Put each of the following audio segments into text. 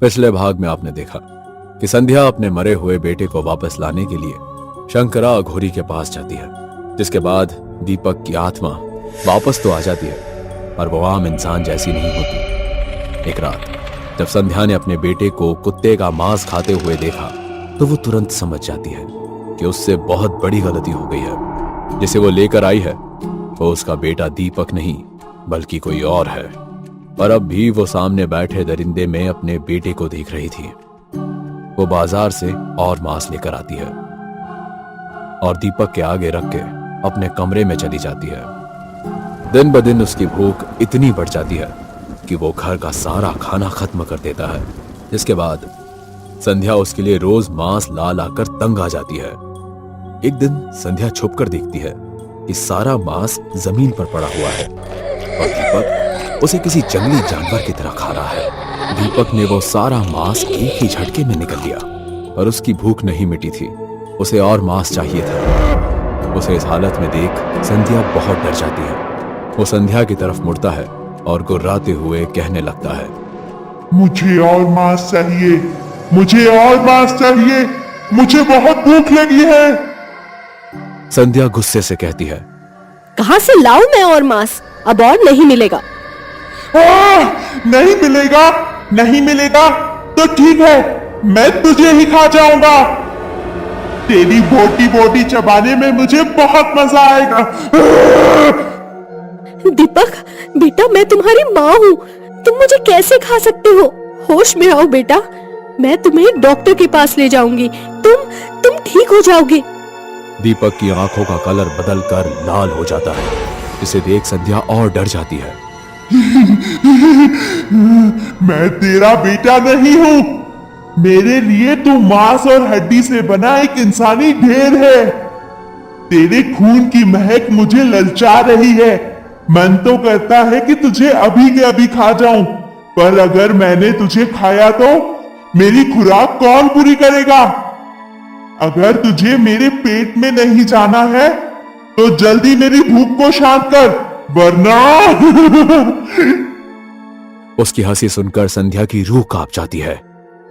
पिछले भाग में आपने देखा कि संध्या अपने मरे हुए बेटे को वापस लाने के लिए शंकरा अघोरी के पास जाती है, जिसके बाद दीपक की आत्मा वापस तो आ जाती है पर वो आम इंसान जैसी नहीं होती। एक रात जब संध्या ने अपने बेटे को कुत्ते का मांस खाते हुए देखा तो वो तुरंत समझ जाती है कि उससे बहुत बड़ी गलती हो गई है। जिसे वो लेकर आई है वो उसका बेटा दीपक नहीं बल्कि कोई और है। और अब भी वो सामने बैठे दरिंदे में अपने बेटे को देख रही थी। वो बाजार से और मांस लेकर आती है और दीपक के आगे रख के अपने कमरे में चली जाती है। दिन ब दिन उसकी भूख इतनी बढ़ जाती है कि वो घर का सारा खाना खत्म कर देता है, जिसके बाद संध्या उसके लिए रोज मांस ला लाकर तंग आ जाती है। एक दिन संध्या छुपकर देखती है कि सारा मांस जमीन पर पड़ा हुआ है और दीपक उसे किसी जंगली जानवर की तरह खा रहा है। दीपक ने वो सारा मांस एक ही झटके में निकल लिया और उसकी भूख नहीं मिटी थी, उसे और मांस चाहिए था। उसे इस हालत में देख संध्या बहुत डर जाती है। वो संध्या की तरफ मुड़ता है और गुर्राते हुए कहने लगता है, मुझे और मांस चाहिए, मुझे और मांस चाहिए, मुझे बहुत भूख लगी है। संध्या गुस्से से कहती है, कहां से लाऊं मैं और मांस? अब और नहीं मिलेगा। नहीं मिलेगा, नहीं मिलेगा तो ठीक है, मैं तुझे ही खा जाऊंगा। तेरी बोटी बोटी चबाने में मुझे बहुत मजा आएगा। दीपक बेटा, मैं तुम्हारी माँ हूँ, तुम मुझे कैसे खा सकते हो? होश में आओ बेटा, मैं तुम्हें डॉक्टर के पास ले जाऊंगी, तुम ठीक हो जाओगे। दीपक की आंखों का कलर बदलकर लाल हो जाता है, जिसे देख संध्या और डर जाती है। मैं तेरा बेटा नहीं हूँ, मेरे लिए तू मांस और हड्डी से बना एक इंसानी ढेर है। तेरे खून की महक मुझे ललचा रही है। मन तो करता है कि तुझे अभी के अभी खा जाऊं, पर अगर मैंने तुझे खाया तो मेरी खुराक कौन पूरी करेगा? अगर तुझे मेरे पेट में नहीं जाना है तो जल्दी मेरी भूख को शांत कर, वरना उसकी हंसी सुनकर संध्या की रूह कांप जाती है।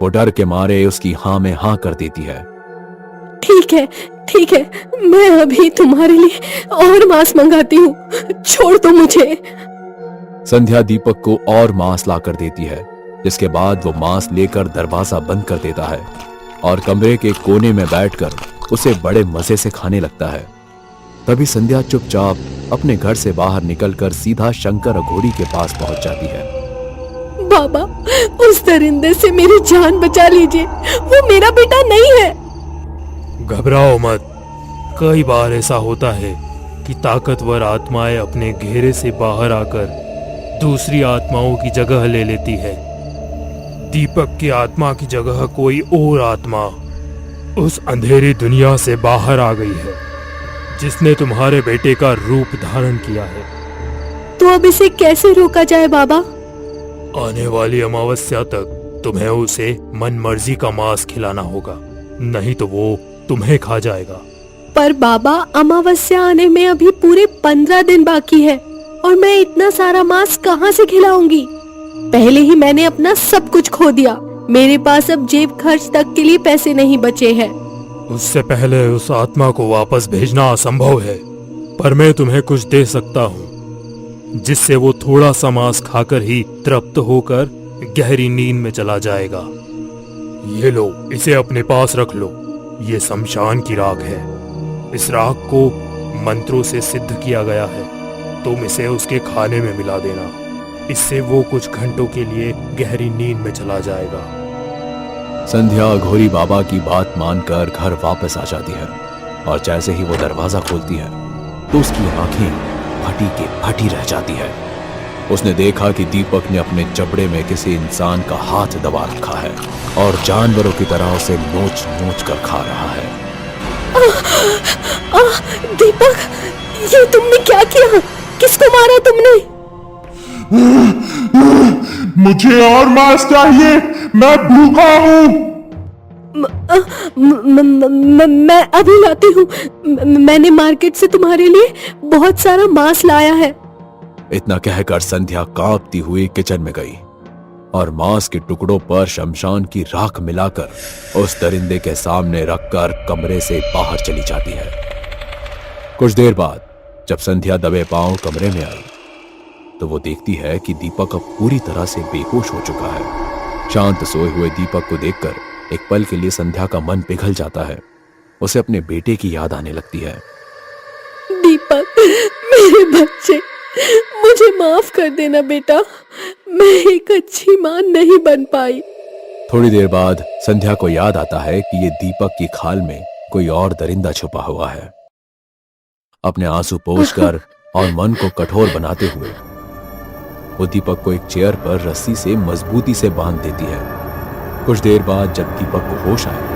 वो डर के मारे उसकी हाँ में हाँ कर देती है। ठीक है, ठीक है, मैं अभी तुम्हारे लिए और मांस मंगाती हूँ, छोड़ दो मुझे। संध्या दीपक को और मांस लाकर देती है, जिसके बाद वो मांस लेकर दरवाजा बंद कर देता है और कमरे के कोने में बैठकर उसे बड़े मजे से खाने लगता है। तभी संध्या चुपचाप अपने घर से बाहर निकलकर सीधा शंकर अघोरी के पास पहुंच जाती है। बाबा, उस दरिंदे से मेरी जान बचा लीजिए, वो मेरा बेटा नहीं है। घबराओ मत, कई बार ऐसा होता है कि ताकतवर आत्माएं अपने घेरे से बाहर आकर दूसरी आत्माओं की जगह ले लेती है। दीपक की आत्मा की जगह कोई और आत्मा उस अंधेरी दुनिया से बाहर आ गई है, जिसने तुम्हारे बेटे का रूप धारण किया है। तो अब इसे कैसे रोका जाए बाबा? आने वाली अमावस्या तक तुम्हें उसे मन मर्जी का मांस खिलाना होगा, नहीं तो वो तुम्हें खा जाएगा। पर बाबा, अमावस्या आने में अभी पूरे 15 दिन बाकी है और मैं इतना सारा मांस कहाँ से खिलाऊंगी? पहले ही मैंने अपना सब कुछ खो दिया, मेरे पास अब जेब खर्च तक के लिए पैसे नहीं बचे हैं। उससे पहले उस आत्मा को वापस भेजना असंभव है, पर मैं तुम्हें कुछ दे सकता हूँ जिससे वो थोड़ा सा मांस खाकर ही तृप्त होकर गहरी नींद में चला जाएगा। ये लो, इसे अपने पास रख लो, ये शमशान की राख है। इस राख को मंत्रों से सिद्ध किया गया है, तुम इसे उसके खाने में मिला देना, इससे वो कुछ घंटों के लिए गहरी नींद में चला जाएगा। संध्या अघोरी बाबा की बात मानकर घर वापस आ जाती है और जैसे ही वो दरवाजा खोलती है तो उसकी आंखें फटी के फटी रह जाती है। उसने देखा कि दीपक ने अपने जबड़े में किसी इंसान का हाथ दबा रखा है और जानवरों की तरह उसे नोच नोच कर खा रहा है। दीपक, ये तुमने क्या किया? किसको मारा तुमने? मुझे और मांस चाहिए, मैं भूखा हूँ। मैं अभी लाती हूँ, मैंने मार्केट से तुम्हारे लिए बहुत सारा मांस लाया है। इतना कहकर संध्या कांपती हुई किचन में गई और मांस के टुकड़ों पर शमशान की राख मिलाकर उस दरिंदे के सामने रखकर कमरे से बाहर चली जाती है। कुछ देर बाद जब संध्या दबे पांव कमरे में आई तो वो देखती है कि दीपक अब पूरी तरह से बेहोश हो चुका है। शांत सोए हुए दीपक को देखकर एक पल के लिए संध्या का मन पिघल जाता है। उसे अपने बेटे की याद आने लगती है। दीपक, मेरे बच्चे, मुझे माफ कर देना बेटा, मैं एक अच्छी मां नहीं बन पाई। थोड़ी देर बाद संध्या को याद आता है कि ये दीपक की खाल में कोई और दरिंदा छुपा हुआ है। अपने आंसू पोंछकर और मन को कठोर बनाते हुए वो दीपक को एक चेयर पर रस्सी से मजबूती से बांध देती है। कुछ देर बाद जब दीपक को होश आए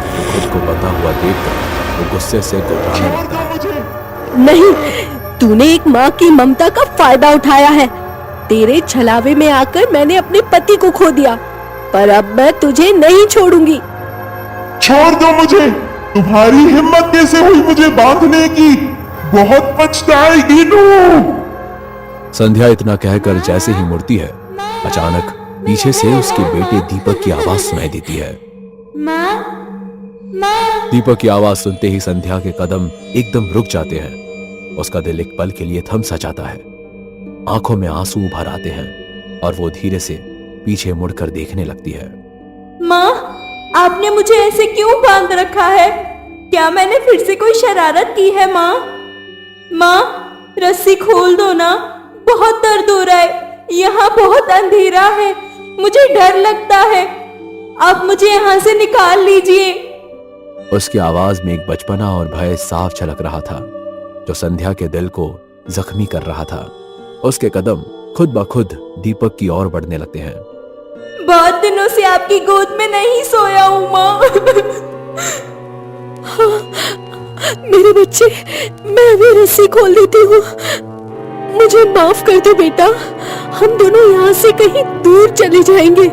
तो खुद को बता हुआ देखकर वो गुस्से से घबराने लगता है। नहीं, तूने एक माँ की ममता का फायदा उठाया है। तेरे छलावे में आकर मैंने अपने पति को खो दिया, पर अब मैं तुझे नहीं छोड़ूंगी। छोड़ दो मुझे। तुम्हारी हिम्मत कैसे हुई मुझे बांधने की? बहुत पछताएगी तू। संध्या इतना कहकर जैसे ही मुड़ती है, अचानक पीछे से उसके बेटे दीपक की आवाज सुनाई देती है। माँ, माँ। दीपक की आवाज सुनते ही संध्या के कदम एकदम रुक जाते हैं। उसका दिल एक पल के लिए थम सा जाता है। आंखों में आंसू भर आते हैं और वो धीरे से पीछे मुड़कर देखने लगती है। माँ, आपने मुझे ऐसे क्यों बांध रखा है? क्या मैंने फिर से कोई शरारत की है माँ? माँ, रस्सी खोल दो ना, बहुत दर्द हो रहा है। यहाँ बहुत अंधेरा है, मुझे डर लगता है। आप मुझे यहाँ से निकाल लीजिए। उसकी आवाज में एक बचपना और भय साफ झलक रहा था जो संध्या के दिल को जख्मी कर रहा था। उसके कदम खुद ब खुद दीपक की ओर बढ़ने लगते हैं। बहुत दिनों से आपकी गोद में नहीं सोया हूँ माँ। मेरे बच्चे, मैं अभी रस्सी खोल देती हूँ। मुझे माफ कर दो बेटा, हम दोनों यहाँ से कहीं दूर चले जाएंगे,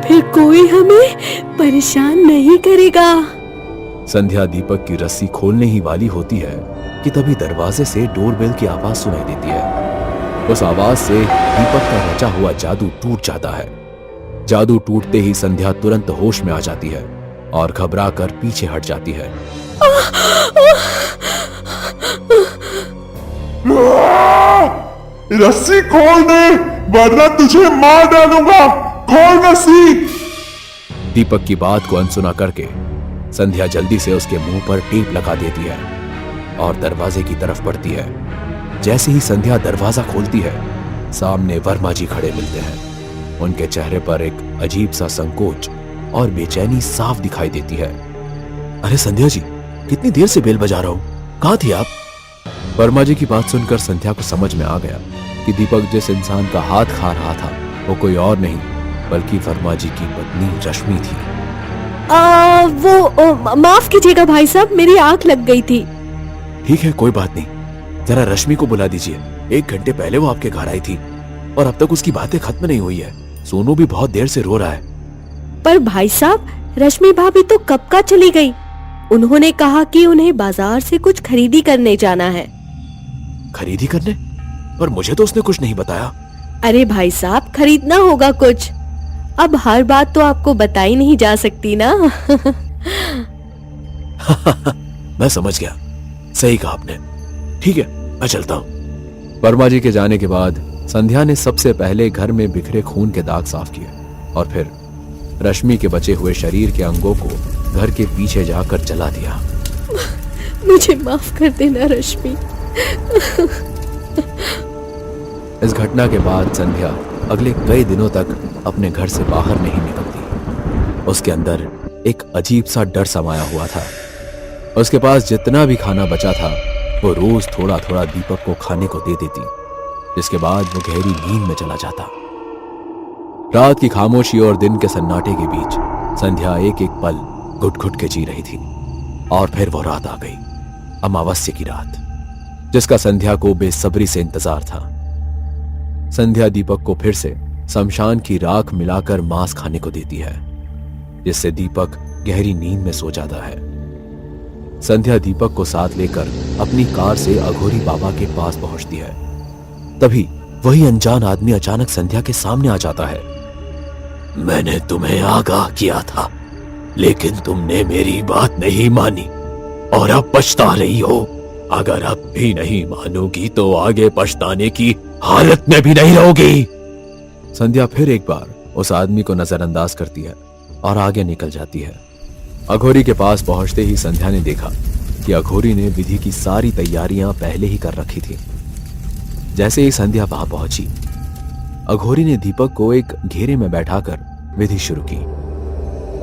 फिर कोई हमें परेशान नहीं करेगा। संध्या दीपक की रस्सी खोलने ही वाली होती है कि तभी दरवाजे से डोरबेल की आवाज सुनाई देती है। उस आवाज से दीपक का रचा हुआ जादू टूट जाता है। जादू टूटते ही संध्या तुरंत होश में आ जाती है और घबराकर पीछे हट जाती है। रस्सी खोल दे वरना तुझे मार डालूंगा। खोल रस्सी। दीपक की बात को अनसुना करके संध्या जल्दी से उसके मुंह पर टेप लगा देती है और दरवाजे की तरफ बढ़ती है। जैसे ही संध्या दरवाजा खोलती है, सामने वर्मा जी खड़े मिलते हैं। उनके चेहरे पर एक अजीब सा संकोच और बेचैनी साफ दिखाई देती है। अरे संध्या जी, कितनी देर से बेल बजा रहा हूं, कहाँ थी आप? वर्मा जी की बात सुनकर संध्या को समझ में आ गया कि दीपक जिस इंसान का हाथ खा रहा था वो कोई और नहीं बल्कि वर्मा जी की पत्नी रश्मि थी। माफ कीजिएगा भाई साहब, मेरी आंख लग गई थी। ठीक है, कोई बात नहीं। जरा रश्मि को बुला दीजिए। 1 घंटे पहले वो आपके घर आई थी और अब तक उसकी बातें खत्म नहीं हुई है। सोनू भी बहुत देर से रो रहा है। पर भाई साहब, रश्मि भाभी तो कब का चली गई। उन्होंने कहा कि उन्हें बाजार से कुछ खरीदी करने जाना है। खरीदी करने? पर मुझे तो उसने कुछ नहीं बताया। अरे भाई साहब, खरीदना होगा कुछ। अब हर बात तो आपको बताई नहीं जा सकती ना। मैं समझ गया, सही कहा आपने। ठीक है, मैं चलता हूँ। वर्मा जी के जाने के बाद संध्या ने सबसे पहले घर में बिखरे खून के दाग साफ किए और फिर रश्मि के बचे हुए शरीर के अंगों को घर के पीछे जाकर जला दिया। मुझे माफ कर देना रश्मि। इस घटना के बाद संध्या अगले कई दिनों तक अपने घर से बाहर नहीं निकलती। उसके अंदर एक अजीब सा डर समाया हुआ था। उसके पास जितना भी खाना बचा था वो रोज थोड़ा थोड़ा दीपक को खाने को दे देती, जिसके बाद वो गहरी नींद में चला जाता। रात की खामोशी और दिन के सन्नाटे के बीच संध्या एक एक पल घुट घुट के जी रही थी। और फिर वो रात आ गई, अमावस्या की रात, जिसका संध्या को बेसब्री से इंतजार था। संध्या दीपक को फिर से शमशान की राख मिलाकर मांस खाने को देती है, जिससे दीपक गहरी नींद में सो जाता है। संध्या दीपक को साथ लेकर अपनी कार से अघोरी बाबा के पास पहुंचती है। तभी वही अनजान आदमी अचानक संध्या के सामने आ जाता है। मैंने तुम्हें आगाह किया था, लेकिन तुमने मेरी बात नहीं मानी और अब पछता रही हो। अगर अब भी नहीं मानोगी तो आगे पछताने की हालत में भी नहीं रहोगी। संध्या फिर एक बार उस आदमी को नजरअंदाज करती है और आगे निकल जाती है। अघोरी के पास पहुंचते ही संध्या ने देखा कि अघोरी ने विधि की सारी तैयारियां पहले ही कर रखी थी। जैसे ही संध्या वहां पहुंची, अघोरी ने दीपक को एक घेरे में बैठाकर विधि शुरू की।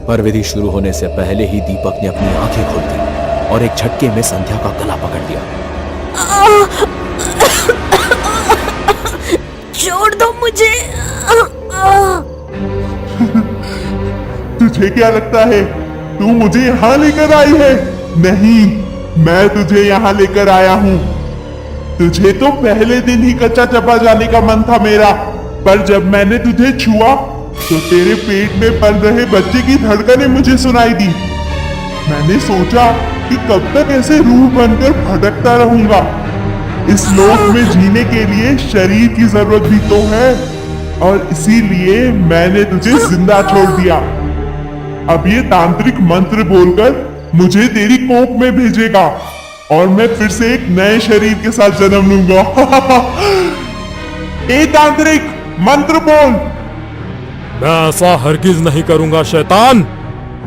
पर विधि शुरू होने से पहले ही दीपक ने अपनी आंखें खोल दी और एक झटके में संध्या का गला पकड़ लिया। छोड़ दो मुझे। तुझे क्या लगता है तू मुझे यहाँ लेकर आई है? नहीं, मैं तुझे यहाँ लेकर आया हूँ। तुझे तो पहले दिन ही कच्चा चपा जाने का मन था मेरा, पर जब मैंने तुझे छुआ तो तेरे पेट में पल रहे बच्चे की धड़कनें मुझे सुनाई दी। मैंने सोचा कि कब तक ऐसे रूह बनकर भटकता रहूंगा। इस लोक में जीने के लिए शरीर की जरूरत भी तो है, और इसीलिए मैंने तुझे जिंदा छोड़ दिया। अब ये तांत्रिक मंत्र बोलकर मुझे तेरी कोख में भेजेगा और मैं फिर से एक नए शरीर के साथ जन्म लूंगा। ए तांत्रिक, मंत्र बोल। मैं ऐसा हरगिज नहीं करूंगा शैतान।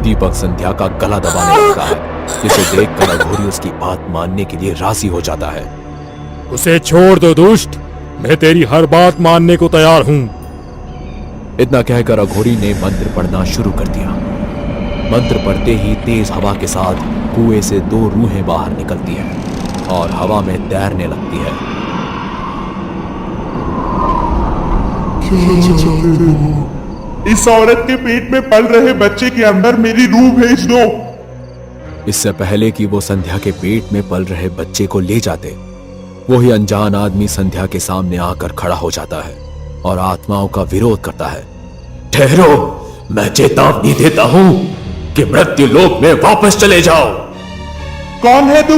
दीपक संध्या का गला दबाने लगता है, जिसे देखकर अघोरी उसकी बात मानने के लिए राजी हो जाता है। उसे छोड़ दो दुष्ट, मैं तेरी हर बात मानने को तैयार हूं। इतना कहकर अघोरी ने मंत्र पढ़ना शुरू कर दिया। मंत्र पढ़ते ही तेज हवा के साथ कुएं से 2 रूहें बाहर निकलती हैं और हवा में तैरने लगती है। इस औरत के पेट में पल रहे बच्चे के अंदर मेरी रूह भेज दो। इससे पहले कि वो संध्या के पेट में पल रहे बच्चे को ले जाते, वही अनजान आदमी संध्या के सामने आकर खड़ा हो जाता है और आत्माओं का विरोध करता है। ठहरो, मैं चेतावनी देता हूं कि मृत्यु लोक में वापस चले जाओ। कौन है तू?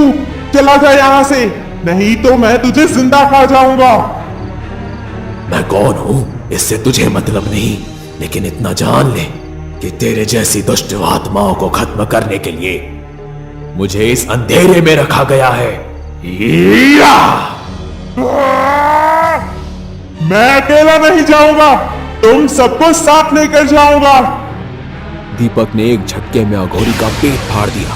चला जा यहाँ से, नहीं तो मैं तुझे जिंदा खा जाऊंगा। मैं कौन हूं इससे तुझे मतलब नहीं, लेकिन इतना जान ले कि तेरे जैसी दुष्ट आत्माओं को खत्म करने के लिए मुझे इस अंधेरे में रखा गया है। मैं अकेला नहीं जाऊंगा, तुम सबको साथ लेकर जाऊंगा। दीपक ने एक झटके में अघोरी का पेट फाड़ दिया।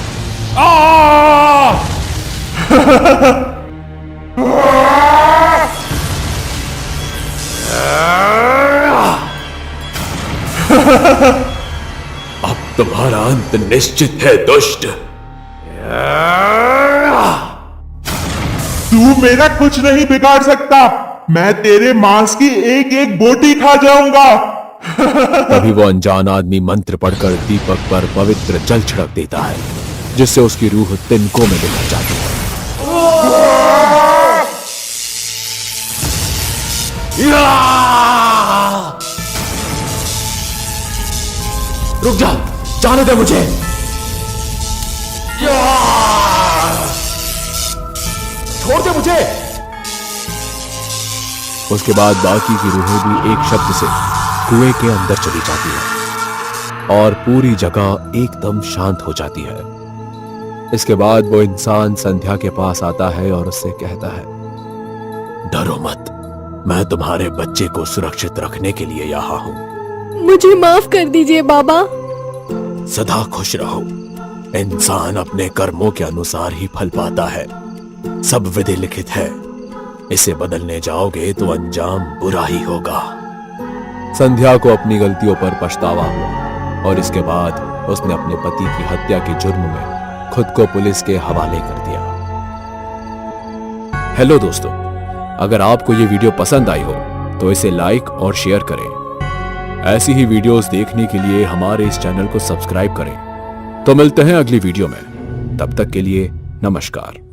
अब तुम्हारा अंत निश्चित है दुष्ट। तू मेरा कुछ नहीं बिगाड़ सकता, मैं तेरे मांस की एक एक बोटी खा जाऊंगा। तभी वो अनजान आदमी मंत्र पढ़कर दीपक पर पवित्र जल छिड़क देता है, जिससे उसकी रूह तिनकों में बिखर जाती है। रुक जा, जाने दे मुझे। छोड़ दे मुझे। उसके बाद बाकी की रूहें भी एक शब्द से कुएं के अंदर चली जाती है और पूरी जगह एकदम शांत हो जाती है। इसके बाद वो इंसान संध्या के पास आता है और उससे कहता है, डरो मत, मैं तुम्हारे बच्चे को सुरक्षित रखने के लिए यहाँ हूं। मुझे माफ कर दीजिए बाबा। सदा खुश रहो, इंसान अपने कर्मों के अनुसार ही फल पाता है। सब विधि लिखित है, इसे बदलने जाओगे तो अंजाम बुरा ही होगा। संध्या को अपनी गलतियों पर पछतावा हुआ और इसके बाद उसने अपने पति की हत्या के जुर्म में खुद को पुलिस के हवाले कर दिया। हेलो दोस्तों, अगर आपको ये वीडियो पसंद आई हो तो इसे लाइक और शेयर करें। ऐसी ही वीडियोस देखने के लिए हमारे इस चैनल को सब्सक्राइब करें। तो मिलते हैं अगली वीडियो में, तब तक के लिए नमस्कार।